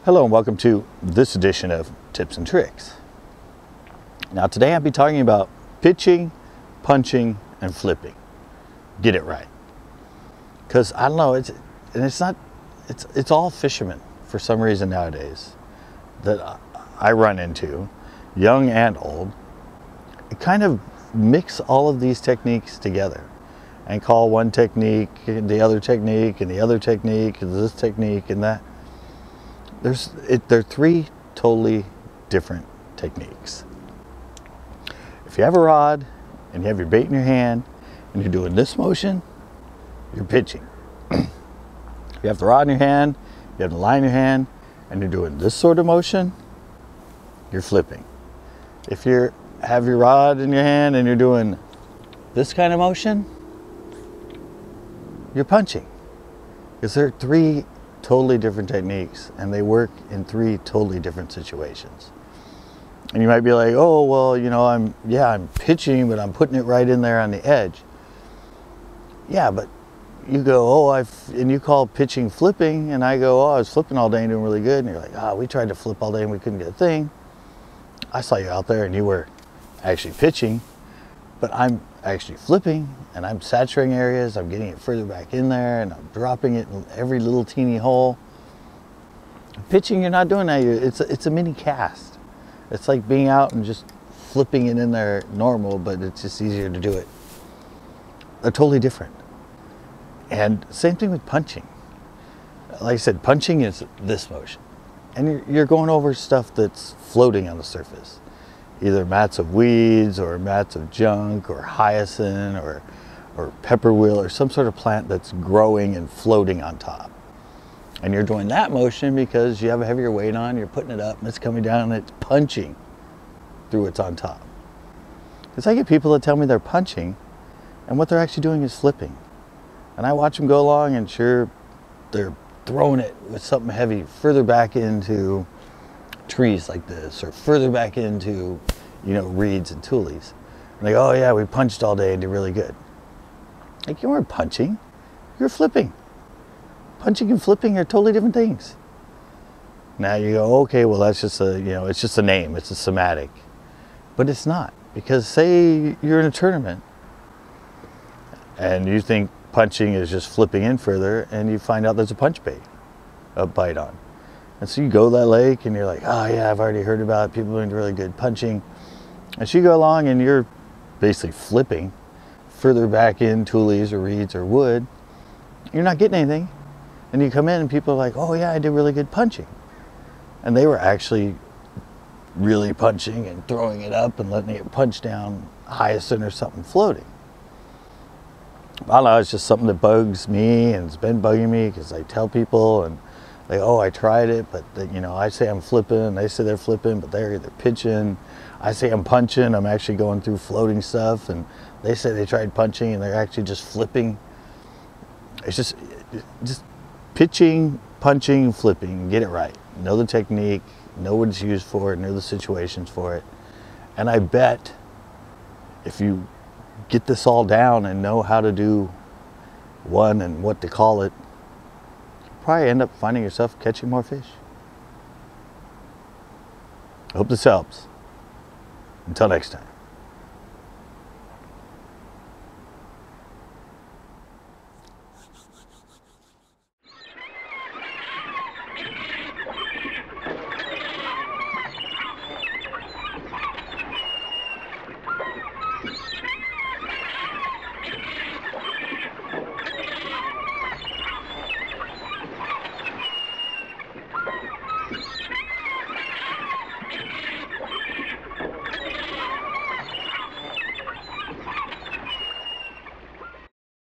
Hello and welcome to this edition of Tips and Tricks. Now today I'll be talking about pitching, punching, and flipping. Get it right. Because I don't know, it's all fishermen for some reason nowadays that I run into, young and old. It kind of mix all of these techniques together and call one technique the other technique and the other technique and this technique and that. They're three totally different techniques. If you have a rod and you have your bait in your hand and you're doing this motion, you're pitching. If you have the rod in your hand, you have the line in your hand, and you're doing this sort of motion, you're flipping. If you have your rod in your hand and you're doing this kind of motion, you're punching. Because there are three totally different techniques and they work in three totally different situations. And you might be like, oh, well, you know, I'm pitching, but I'm putting it right in there on the edge. Yeah, but you go, and you call pitching flipping, and I go, oh, I was flipping all day and doing really good. And you're like, we tried to flip all day and we couldn't get a thing. I saw you out there and you were actually pitching, but I'm actually flipping and I'm saturating areas. I'm getting it further back in there and I'm dropping it in every little teeny hole. Pitching, you're not doing that. It's a mini cast. It's like being out and just flipping it in there normal, but it's just easier to do it. They're totally different. And same thing with punching. Like I said, punching is this motion. And you're going over stuff that's floating on the surface. Either mats of weeds or mats of junk or hyacinth or pepperwheel or some sort of plant that's growing and floating on top. And you're doing that motion because you have a heavier weight on, you're putting it up and it's coming down and it's punching through what's on top. Because I get people that tell me they're punching and what they're actually doing is flipping. And I watch them go along and sure, they're throwing it with something heavy further back into trees like this or further back into, reeds and tules. And they go, oh yeah, we punched all day and did really good. Like, you weren't punching, you're flipping. Punching and flipping are totally different things. Now you go, okay, well that's just it's just a name, it's a somatic. But it's not, because say you're in a tournament and you think punching is just flipping in further and you find out there's a bite on. And so you go to that lake and you're like, oh yeah, I've already heard about it. People doing really good punching. And so you go along and you're basically flipping further back in tules or reeds or wood. You're not getting anything. And you come in and people are like, oh yeah, I did really good punching. And they were actually really punching and throwing it up and letting it punch down hyacinth or something floating. I don't know, it's just something that bugs me and it's been bugging me because I tell people and like, oh, I tried it, but I say I'm flipping, they say they're flipping, but they're either pitching. I say I'm punching, I'm actually going through floating stuff, and they say they tried punching and they're actually just flipping. It's just pitching, punching, flipping, get it right. Know the technique, know what it's used for, know the situations for it. And I bet if you get this all down and know how to do one and what to call it, probably end up finding yourself catching more fish. I hope this helps. Until next time.